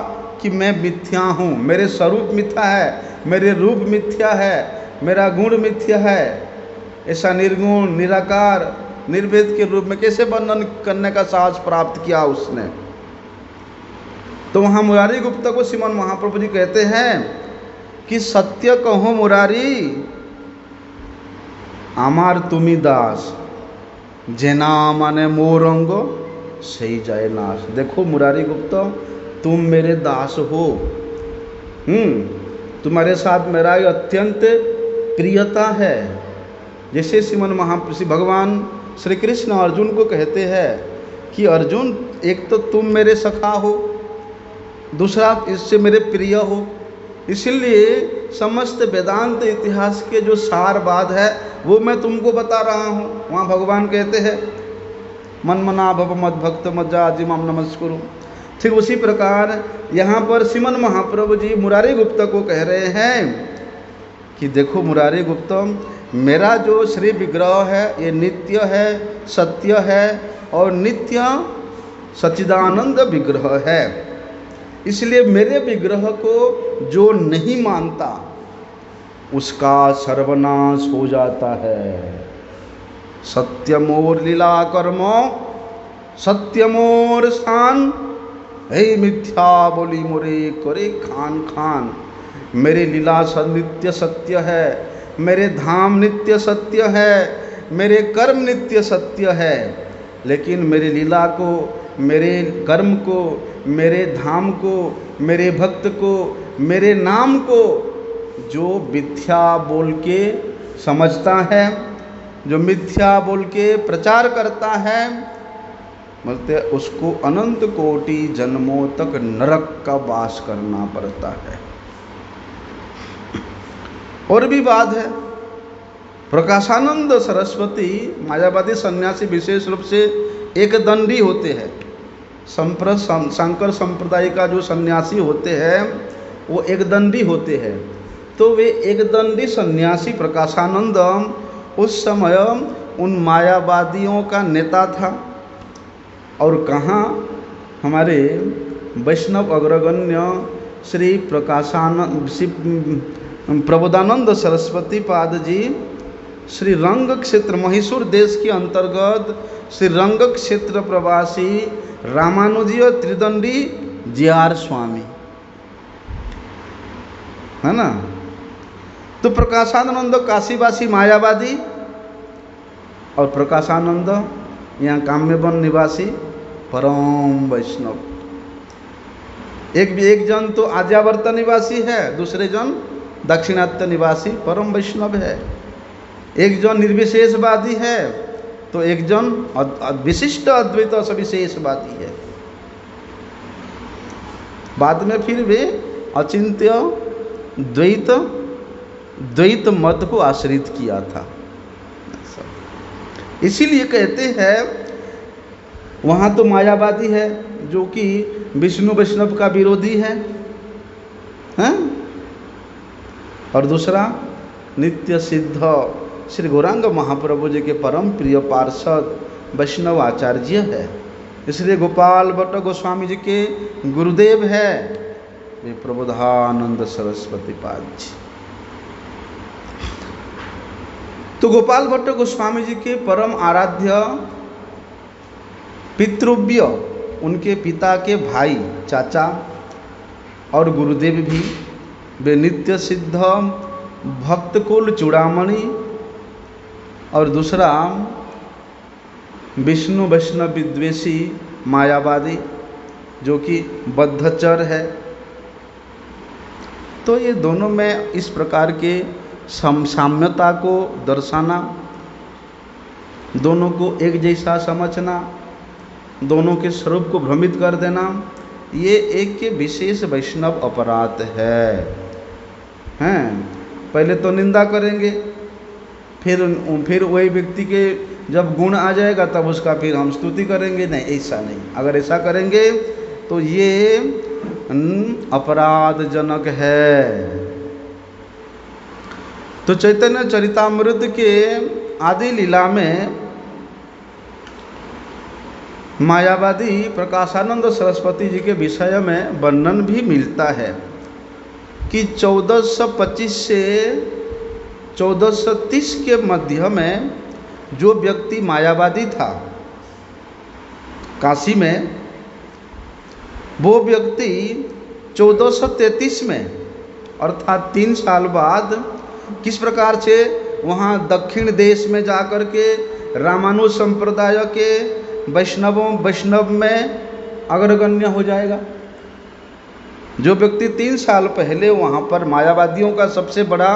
कि मैं मिथ्या हूँ, मेरे स्वरूप मिथ्या है, मेरे रूप मिथ्या है, मेरा गुण मिथ्या है। ऐसा निर्गुण निराकार निर्भेद के रूप में कैसे वर्णन करने का साहस प्राप्त किया उसने। तो वहाँ मुरारी गुप्ता को श्रीमन महाप्रभु जी कहते हैं कि सत्य कहो मुरारी आमार तुमी दास जेना माने मोरंग सही जाए नाश। देखो मुरारी गुप्ता तुम मेरे दास हो, तुम्हारे साथ मेरा अत्यंत प्रियता है। जैसे श्रीमन महाप्रभु भगवान श्री कृष्ण अर्जुन को कहते हैं कि अर्जुन एक तो तुम मेरे सखा हो, दूसरा इससे मेरे प्रिय हो। इसीलिए समस्त वेदांत इतिहास के जो सारवाद है वो मैं तुमको बता रहा हूँ। वहाँ भगवान कहते हैं मन मना भव मद भक्त मज्जा जिमाम नमस्कुरु। ठीक उसी प्रकार यहाँ पर श्रीमन महाप्रभु जी मुरारी गुप्ता को कह रहे हैं कि देखो मुरारी गुप्ता मेरा जो श्री विग्रह है ये नित्य है, सत्य है और नित्य सच्चिदानंद विग्रह है। इसलिए मेरे विग्रह को जो नहीं मानता उसका सर्वनाश हो जाता है। सत्यमोर लीला कर्म सत्यमोर स्थान हे मिथ्या बोली मोरे करे खान खान, मेरे लीला नित्य सत्य है, मेरे धाम नित्य सत्य है, मेरे कर्म नित्य सत्य है। लेकिन मेरी लीला को, मेरे कर्म को, मेरे धाम को, मेरे भक्त को, मेरे नाम को जो मिथ्या बोल के समझता है, जो मिथ्या बोल के प्रचार करता है, बोलते उसको अनंत कोटि जन्मों तक नरक का वास करना पड़ता है। और भी बात है, प्रकाशानंद सरस्वती मायावादी सन्यासी विशेष रूप से एक दंडी होते हैं। शंकर संप्रदाय का जो सन्यासी होते हैं वो एक दंडी होते हैं। तो वे एक दंडी सन्यासी प्रकाशानंद उस समय उन मायावादियों का नेता था। और कहाँ हमारे वैष्णव अग्रगण्य श्री प्रबोधानंद सरस्वती पाद जी श्री रंग क्षेत्र मैसूर देश के अंतर्गत श्री रंग क्षेत्र प्रवासी रामानुजीय त्रिदंडी जीआर स्वामी है ना। तो प्रकाशानंद काशीवासी मायावादी और प्रकाशानंद यहाँ काम्यवन निवासी परम वैष्णव। एक जन तो आर्यावर्त निवासी है, दूसरे जन दक्षिणात्य निवासी परम वैष्णव है। एक जन निर्विशेषवादी है तो एक जन विशिष्ट अद्वैत सविशेषवादी है। बाद में फिर वे अचिंत्य द्वैत मत को आश्रित किया था। इसीलिए कहते हैं वहाँ तो मायावादी है जो कि विष्णु वैष्णव का विरोधी है, हैं? और दूसरा नित्य सिद्ध श्री गौरांग महाप्रभु जी के परम प्रिय पार्षद वैष्णव आचार्य है। इसलिए गोपाल भट्ट गोस्वामी जी के गुरुदेव है वे प्रबोधानंद सरस्वती पाद जी। तो गोपाल भट्ट गोस्वामी जी के परम आराध्य पितृव्य उनके पिता के भाई चाचा और गुरुदेव भी वे नित्य सिद्ध भक्त कुल चूड़ामणि और दूसरा विष्णु वैष्णव विद्वेषी मायावादी जो कि बद्धचर है। तो ये दोनों में इस प्रकार के साम्यता को दर्शाना, दोनों को एक जैसा समझना, दोनों के स्वरूप को भ्रमित कर देना, ये एक के विशेष वैष्णव अपराध है। हैं? पहले तो निंदा करेंगे, फिर वही व्यक्ति के जब गुण आ जाएगा तब उसका फिर हम स्तुति करेंगे। नहीं, ऐसा नहीं। अगर ऐसा करेंगे तो ये अपराधजनक है। तो चैतन्य चरितामृत के आदि लीला में मायावादी प्रकाशानंद सरस्वती जी के विषय में वर्णन भी मिलता है कि 1425 से 1430 के मध्य में जो व्यक्ति मायावादी था काशी में, वो व्यक्ति 1433 में अर्थात 3 साल बाद किस प्रकार से वहाँ दक्षिण देश में जाकर के रामानुज संप्रदाय के वैष्णव में अग्रगण्य हो जाएगा। जो व्यक्ति 3 साल पहले वहाँ पर मायावादियों का सबसे बड़ा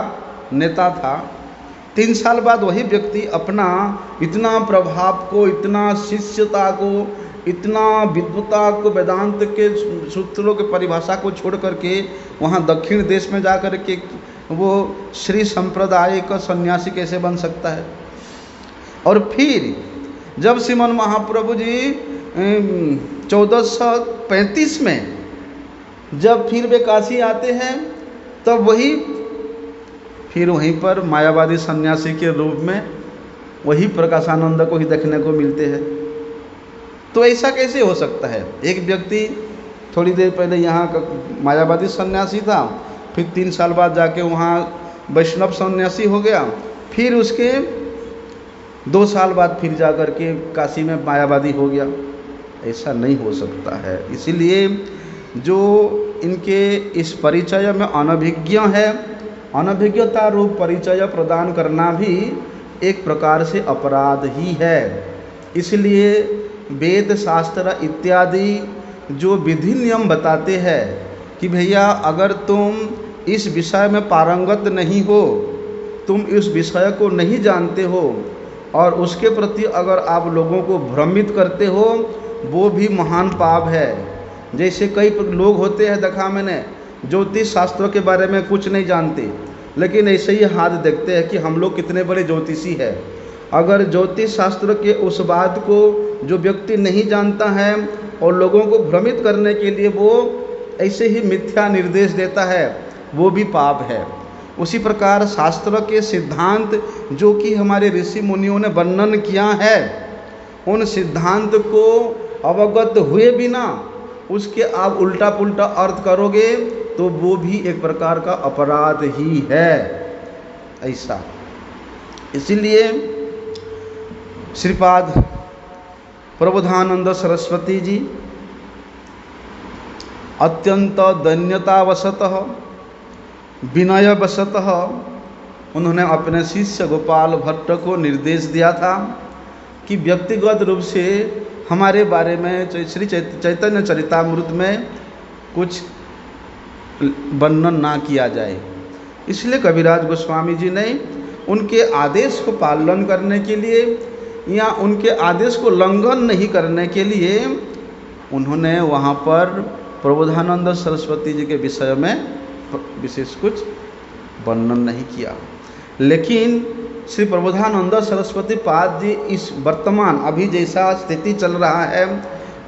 नेता था, 3 साल बाद वही व्यक्ति अपना इतना प्रभाव को, इतना शिष्यता को, इतना विद्वता को, वेदांत के सूत्रों के परिभाषा को छोड़ करके वहाँ दक्षिण देश में जा कर के वो श्री संप्रदाय का सन्यासी कैसे बन सकता है। और फिर जब श्रीमन महाप्रभु जी 1435 में जब फिर वे काशी आते हैं तब फिर वहीं पर मायावादी सन्यासी के रूप में वही प्रकाशानंद को ही देखने को मिलते हैं। तो ऐसा कैसे हो सकता है? एक व्यक्ति थोड़ी देर पहले यहाँ का मायावादी सन्यासी था, फिर 3 साल बाद जाके वहाँ वैष्णव सन्यासी हो गया, फिर उसके 2 साल बाद फिर जा कर के काशी में मायावादी हो गया। ऐसा नहीं हो सकता है। इसीलिए जो इनके इस परिचय में अनभिज्ञ है, अनभिज्ञता रूप परिचय प्रदान करना भी एक प्रकार से अपराध ही है। इसलिए वेद शास्त्र इत्यादि जो विधि नियम बताते हैं कि भैया अगर तुम इस विषय में पारंगत नहीं हो, तुम इस विषय को नहीं जानते हो और उसके प्रति अगर आप लोगों को भ्रमित करते हो, वो भी महान पाप है। जैसे कई लोग होते हैं, देखा मैंने, ज्योतिष शास्त्रों के बारे में कुछ नहीं जानते, लेकिन ऐसे ही हाथ देखते हैं कि हम लोग कितने बड़े ज्योतिषी हैं। अगर ज्योतिष शास्त्र के उस बात को जो व्यक्ति नहीं जानता है और लोगों को भ्रमित करने के लिए वो ऐसे ही मिथ्या निर्देश देता है, वो भी पाप है। उसी प्रकार शास्त्र के सिद्धांत जो कि हमारे ऋषि मुनियों ने वर्णन किया है, उन सिद्धांत को अवगत हुए बिना उसके आप उल्टा पुल्टा अर्थ करोगे तो वो भी एक प्रकार का अपराध ही है। ऐसा इसीलिए श्रीपाद प्रबोधानंद सरस्वती जी अत्यंत दैन्यतावशतः विनयवशतः उन्होंने अपने शिष्य गोपाल भट्ट को निर्देश दिया था कि व्यक्तिगत रूप से हमारे बारे में श्री चैतन्य चरितामृत में कुछ वर्णन ना किया जाए। इसलिए कविराज गोस्वामी जी ने उनके आदेश को पालन करने के लिए या उनके आदेश को उल्लंघन नहीं करने के लिए उन्होंने वहाँ पर प्रबोधानंद सरस्वती जी के विषय में विशेष कुछ वर्णन नहीं किया। लेकिन श्री प्रबोधानंद सरस्वती पाद जी इस वर्तमान अभी जैसा स्थिति चल रहा है,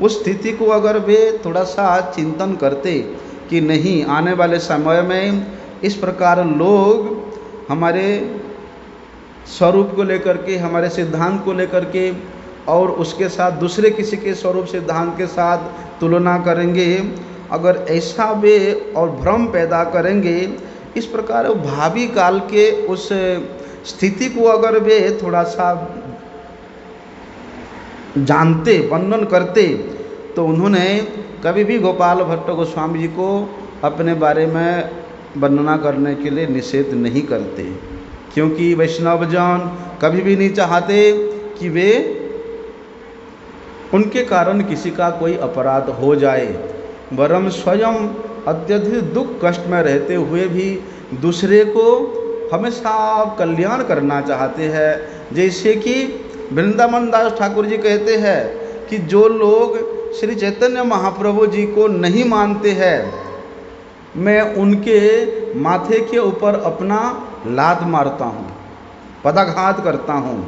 उस स्थिति को अगर वे थोड़ा सा चिंतन करते कि नहीं, आने वाले समय में इस प्रकार लोग हमारे स्वरूप को लेकर के, हमारे सिद्धांत को लेकर के और उसके साथ दूसरे किसी के स्वरूप सिद्धांत के साथ तुलना करेंगे, अगर ऐसा वे और भ्रम पैदा करेंगे, इस प्रकार भावी काल के उस स्थिति को अगर वे थोड़ा सा जानते, वर्णन करते, तो उन्होंने कभी भी गोपाल भट्ट गोस्वामी जी को अपने बारे में वर्णना करने के लिए निषेध नहीं करते, क्योंकि वैष्णवजन कभी भी नहीं चाहते कि वे उनके कारण किसी का कोई अपराध हो जाए, वरम स्वयं अत्यधिक दुख कष्ट में रहते हुए भी दूसरे को हमेशा कल्याण करना चाहते हैं। जैसे कि वृंदावन दास ठाकुर जी कहते हैं कि जो लोग श्री चैतन्य महाप्रभु जी को नहीं मानते हैं, मैं उनके माथे के ऊपर अपना लात मारता हूँ, पदाघात करता हूँ।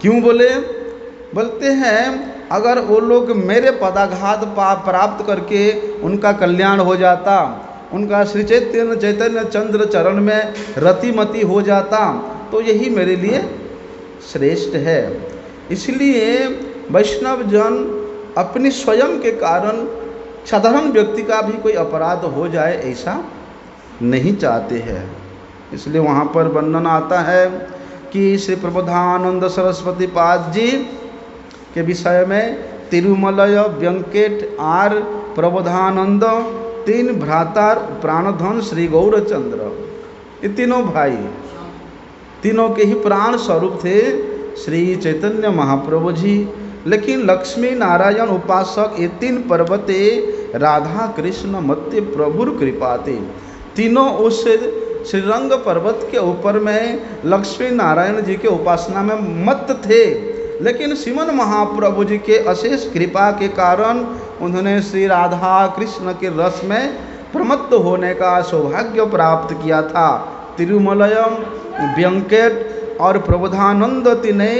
क्यों बोलते हैं अगर वो लोग मेरे पदाघात प्राप्त करके उनका कल्याण हो जाता, उनका श्री चैतन्य चंद्र चरण में रतिमति हो जाता, तो यही मेरे लिए श्रेष्ठ है। इसलिए वैष्णव जन अपनी स्वयं के कारण साधारण व्यक्ति का भी कोई अपराध हो जाए ऐसा नहीं चाहते हैं। इसलिए वहाँ पर वर्णन आता है कि श्री प्रबोधानंद सरस्वती पाद जी के विषय में तिरुमलय व्यंकट आर प्रबोधानंद, तीन भ्रातार प्राणधन श्री गौरचंद्र, ये तीनों भाई, तीनों के ही प्राण स्वरूप थे श्री चैतन्य महाप्रभु जी। लेकिन लक्ष्मी नारायण उपासक ये तीन पर्वते राधा कृष्ण मत्य प्रभुर कृपाते, तीनों उस श्रीरंग पर्वत के ऊपर में लक्ष्मी नारायण जी के उपासना में मत्त थे। लेकिन श्रीमन महाप्रभु जी के अशेष कृपा के कारण उन्होंने श्री राधा कृष्ण के रस में प्रमत्त होने का सौभाग्य प्राप्त किया था। तिरुमलयम व्यंकट और प्रबोधानंद तीने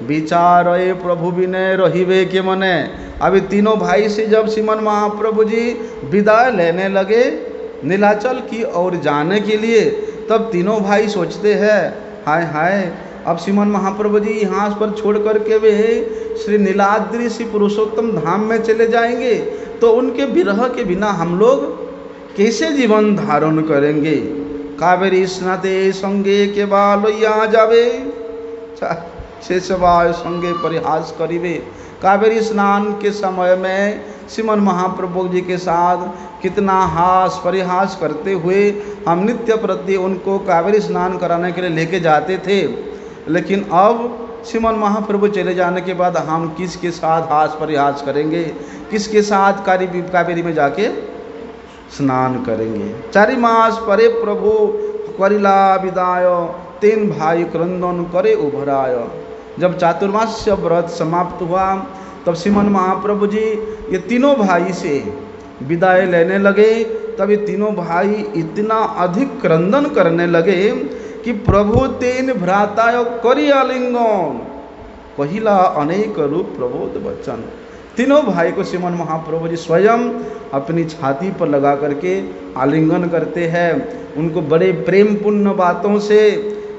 विचारे प्रभु विनय रहिवे के मने। अभी तीनों भाई से जब श्रीमन महाप्रभु जी विदाई लेने लगे नीलाचल की ओर जाने के लिए, तब तीनों भाई सोचते हैं हाय हाय, अब श्रीमन महाप्रभु जी यहाँ पर छोड़ करके वे श्री नीलाद्रि श्री पुरुषोत्तम धाम में चले जाएंगे, तो उनके विरह के बिना हम लोग कैसे जीवन धारण करेंगे। कावेरी स्नाते संगे के बाल यहाँ जावे, शेषवाय संगे परिहास करिवे। कावेरी स्नान के समय में श्रीमन महाप्रभु जी के साथ कितना हास परिहास करते हुए हम नित्य प्रति उनको कावेरी स्नान कराने के लिए लेके जाते थे। लेकिन अब श्रीमन महाप्रभु चले जाने के बाद हम किसके साथ हास परिहास करेंगे, किसके साथ कावेरी में जाके स्नान करेंगे। 4 मास परे प्रभु करिला विदाय, 3 भाई क्रंदन करे उभराय। जब चातुर्मास्य व्रत समाप्त हुआ तब श्रीमन महाप्रभु जी ये तीनों भाई से विदाई लेने लगे। तब ये तीनों भाई इतना अधिक क्रंदन करने लगे कि प्रभु 3 भ्राताय करी आलिंगन, पहिला अनेक रूप प्रबोध वचन। तीनों भाई को श्रीमन महाप्रभु जी स्वयं अपनी छाती पर लगा करके आलिंगन करते हैं। उनको बड़े प्रेम पूर्ण बातों से,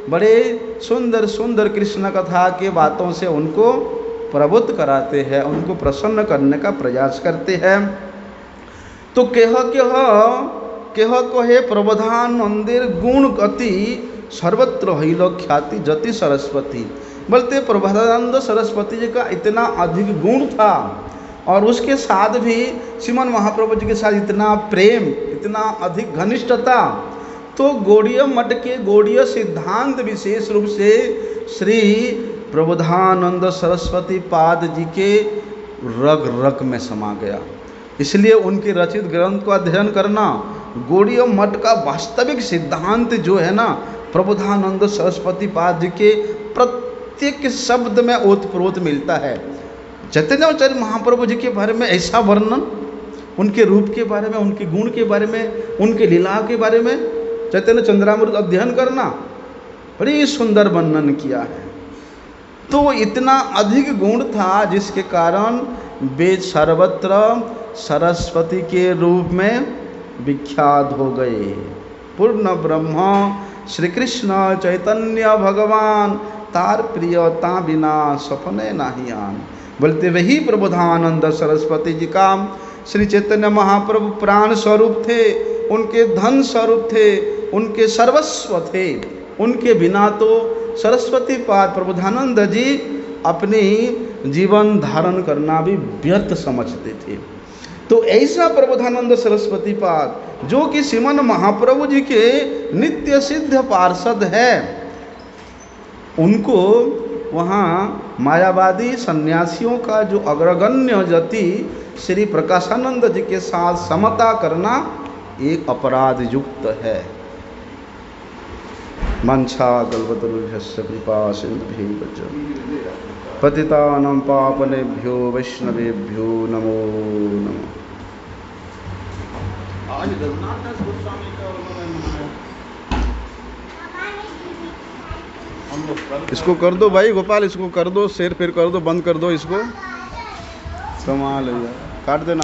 बड़े सुंदर सुंदर कृष्ण कथा के बातों से उनको प्रबुद्ध कराते हैं, उनको प्रसन्न करने का प्रयास करते हैं। तो केह कहे प्रबोधानंदेर गुण गति, सर्वत्र हईल ख्याति जति सरस्वती। बोलते प्रबोधानंद सरस्वती जी का इतना अधिक गुण था और उसके साथ भी श्रीमन महाप्रभु जी के साथ इतना प्रेम, इतना अधिक घनिष्ठता। तो गौड़ीय मठ के गौड़ीय सिद्धांत विशेष रूप से श्री प्रबोधानंद सरस्वती पाद जी के रग रग में समा गया। इसलिए उनके रचित ग्रंथ को अध्ययन करना, गौड़ीय मठ का वास्तविक सिद्धांत जो है ना, प्रबोधानंद सरस्वती पाद जी के प्रत्येक शब्द में ओतप्रोत मिलता है। चैतन्याचार्य महाप्रभु जी के बारे में ऐसा वर्णन, उनके रूप के बारे में, उनके गुण के बारे में, उनके लीला के बारे में चैतन्य चंद्रामृत अध्ययन करना, बड़ी सुंदर वर्णन किया है। तो इतना अधिक गुण था जिसके कारण वे सर्वत्र सरस्वती के रूप में विख्यात हो गए। पूर्ण ब्रह्म श्री कृष्ण चैतन्य भगवान, तार प्रियता बिना सपने नाही आन। बोलते वही प्रबोधानंद सरस्वती जी का श्री चैतन्य महाप्रभु प्राण स्वरूप थे, उनके धन स्वरूप थे, उनके सर्वस्व थे। उनके बिना तो सरस्वती पाद प्रबोधानंद जी अपनी जीवन धारण करना भी व्यर्थ समझते थे। तो ऐसा प्रबोधानंद सरस्वती पाद जो कि श्रीमन महाप्रभु जी के नित्य सिद्ध पार्षद है, उनको वहाँ मायावादी सन्यासियों का जो अग्रगण्य जति श्री प्रकाशानंद जी के साथ समता करना एक अपराध युक्त है। मंशा कल्पतरुभ्यश्च कृपा सिन्धुभ्यैव पतितानां पावनेभ्यो वैष्णवेभ्यो नमो नमः। आज रघुनाथ गोस्वामी का इसको कर दो भाई गोपाल, इसको कर दो शेर, फिर कर दो, बंद कर दो इसको, कमाल है यार, काट देना।